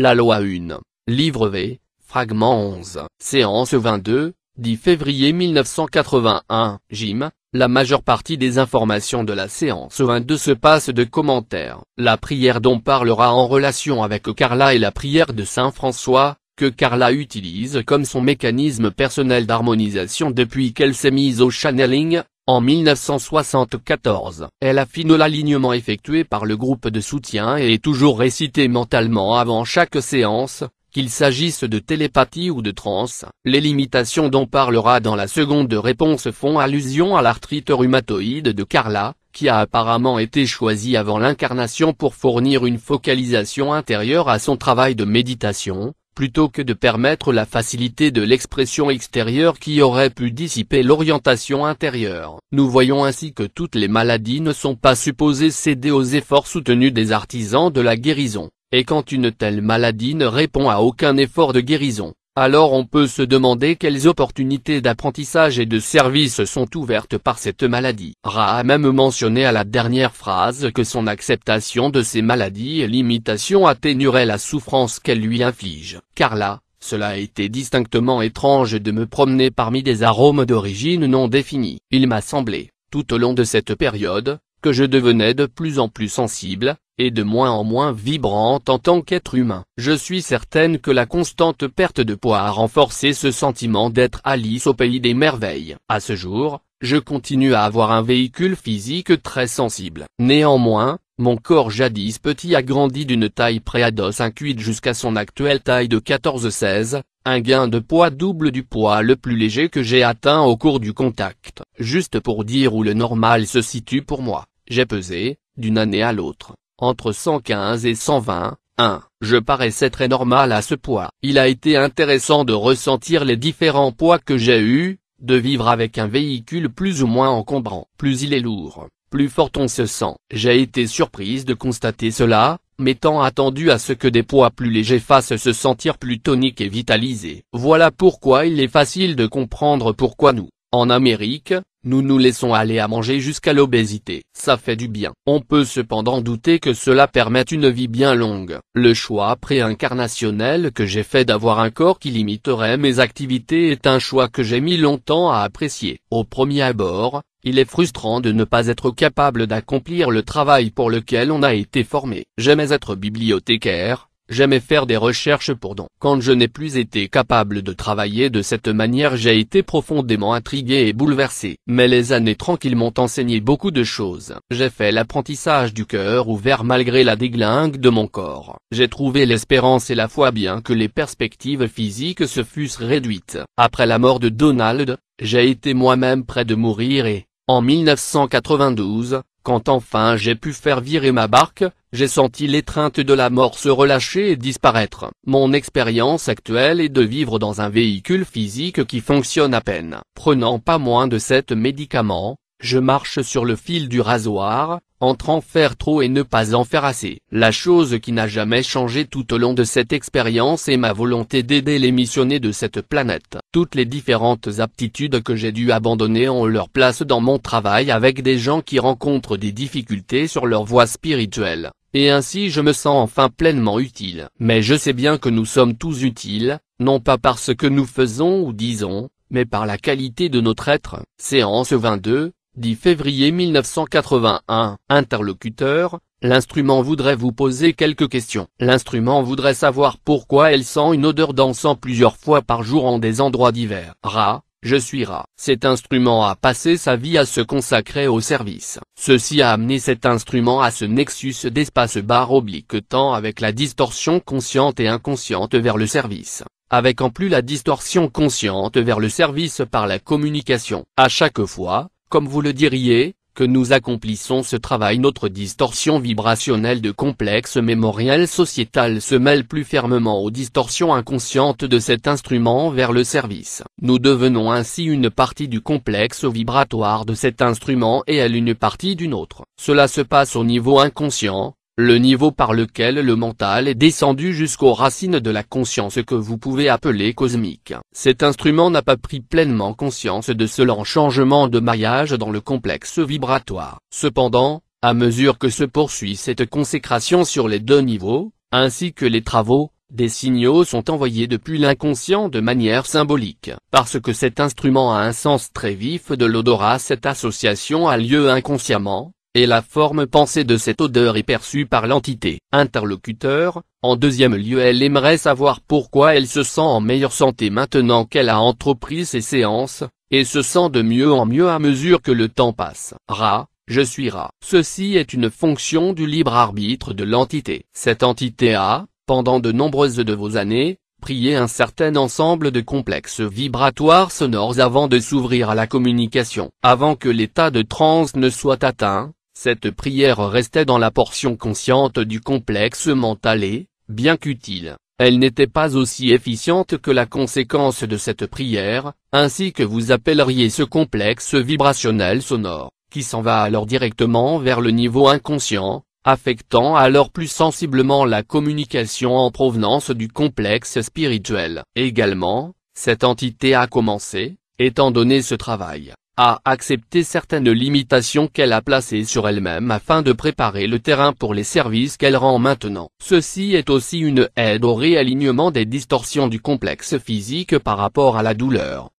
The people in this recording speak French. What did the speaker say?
La loi 1. Livre V, fragment 11. Séance 22, 10 février 1981. Jim. La majeure partie des informations de la séance 22 se passe de commentaires. La prière dont parlera en relation avec Carla est la prière de Saint François, que Carla utilise comme son mécanisme personnel d'harmonisation depuis qu'elle s'est mise au channeling, en 1974. Elle affine l'alignement effectué par le groupe de soutien et est toujours récitée mentalement avant chaque séance, qu'il s'agisse de télépathie ou de transe. Les limitations dont parlera dans la seconde réponse font allusion à l'arthrite rhumatoïde de Carla, qui a apparemment été choisie avant l'incarnation pour fournir une focalisation intérieure à son travail de méditation, plutôt que de permettre la facilité de l'expression extérieure qui aurait pu dissiper l'orientation intérieure. Nous voyons ainsi que toutes les maladies ne sont pas supposées céder aux efforts soutenus des artisans de la guérison, et quand une telle maladie ne répond à aucun effort de guérison, alors on peut se demander quelles opportunités d'apprentissage et de service sont ouvertes par cette maladie. Ra a même mentionné à la dernière phrase que son acceptation de ces maladies et limitations atténuerait la souffrance qu'elle lui inflige. Carla, cela a été distinctement étrange de me promener parmi des arômes d'origine non définie. Il m'a semblé, tout au long de cette période, que je devenais de plus en plus sensible, et de moins en moins vibrante en tant qu'être humain. Je suis certaine que la constante perte de poids a renforcé ce sentiment d'être Alice au pays des merveilles. À ce jour, je continue à avoir un véhicule physique très sensible. Néanmoins, mon corps jadis petit a grandi d'une taille pré-ado 5-8 jusqu'à son actuelle taille de 14-16, un gain de poids double du poids le plus léger que j'ai atteint au cours du contact. Juste pour dire où le normal se situe pour moi, j'ai pesé, d'une année à l'autre, entre 115 et 120, je paraissais très normal à ce poids. Il a été intéressant de ressentir les différents poids que j'ai eus, de vivre avec un véhicule plus ou moins encombrant. Plus il est lourd, plus fort on se sent. J'ai été surprise de constater cela, m'étant attendu à ce que des poids plus légers fassent se sentir plus toniques et vitalisés. Voilà pourquoi il est facile de comprendre pourquoi nous, en Amérique, nous nous laissons aller à manger jusqu'à l'obésité. Ça fait du bien. On peut cependant douter que cela permette une vie bien longue. Le choix pré-incarnationnel que j'ai fait d'avoir un corps qui limiterait mes activités est un choix que j'ai mis longtemps à apprécier. Au premier abord, il est frustrant de ne pas être capable d'accomplir le travail pour lequel on a été formé. J'aimais être bibliothécaire. J'aimais faire des recherches pour dons. Quand je n'ai plus été capable de travailler de cette manière, j'ai été profondément intrigué et bouleversé. Mais les années tranquilles m'ont enseigné beaucoup de choses. J'ai fait l'apprentissage du cœur ouvert malgré la déglingue de mon corps. J'ai trouvé l'espérance et la foi bien que les perspectives physiques se fussent réduites. Après la mort de Donald, j'ai été moi-même près de mourir et, en 1992, quand enfin j'ai pu faire virer ma barque, j'ai senti l'étreinte de la mort se relâcher et disparaître. Mon expérience actuelle est de vivre dans un véhicule physique qui fonctionne à peine. Prenant pas moins de 7 médicaments, je marche sur le fil du rasoir, entre en faire trop et ne pas en faire assez. La chose qui n'a jamais changé tout au long de cette expérience est ma volonté d'aider les missionnés de cette planète. Toutes les différentes aptitudes que j'ai dû abandonner ont leur place dans mon travail avec des gens qui rencontrent des difficultés sur leur voie spirituelle. Et ainsi je me sens enfin pleinement utile. Mais je sais bien que nous sommes tous utiles, non pas par ce que nous faisons ou disons, mais par la qualité de notre être. Séance 22, 10 février 1981. Interlocuteur, l'instrument voudrait vous poser quelques questions. L'instrument voudrait savoir pourquoi elle sent une odeur d'encens plusieurs fois par jour en des endroits divers. Ra. Je suis Ra. Cet instrument a passé sa vie à se consacrer au service. Ceci a amené cet instrument à ce nexus d'espace-temps avec la distorsion consciente et inconsciente vers le service. Avec en plus la distorsion consciente vers le service par la communication. À chaque fois, comme vous le diriez, que nous accomplissons ce travail, notre distorsion vibrationnelle de complexe mémoriel sociétal se mêle plus fermement aux distorsions inconscientes de cet instrument vers le service. Nous devenons ainsi une partie du complexe vibratoire de cet instrument et elle une partie d'une autre. Cela se passe au niveau inconscient, le niveau par lequel le mental est descendu jusqu'aux racines de la conscience que vous pouvez appeler cosmique. Cet instrument n'a pas pris pleinement conscience de ce lent changement de maillage dans le complexe vibratoire. Cependant, à mesure que se poursuit cette consécration sur les deux niveaux, ainsi que les travaux, des signaux sont envoyés depuis l'inconscient de manière symbolique. Parce que cet instrument a un sens très vif de l'odorat, cette association a lieu inconsciemment, et la forme pensée de cette odeur est perçue par l'entité interlocuteur. En deuxième lieu, elle aimerait savoir pourquoi elle se sent en meilleure santé maintenant qu'elle a entrepris ces séances, et se sent de mieux en mieux à mesure que le temps passe. Je suis Ra. Ceci est une fonction du libre arbitre de l'entité. Cette entité a, pendant de nombreuses de vos années, prié un certain ensemble de complexes vibratoires sonores avant de s'ouvrir à la communication. Avant que l'état de transe ne soit atteint, cette prière restait dans la portion consciente du complexe mental et, bien qu'utile, elle n'était pas aussi efficiente que la conséquence de cette prière, ainsi que vous appelleriez ce complexe vibrationnel sonore, qui s'en va alors directement vers le niveau inconscient, affectant alors plus sensiblement la communication en provenance du complexe spirituel. Également, cette entité a commencé, étant donné ce travail, à accepter certaines limitations qu'elle a placées sur elle-même afin de préparer le terrain pour les services qu'elle rend maintenant. Ceci est aussi une aide au réalignement des distorsions du complexe physique par rapport à la douleur.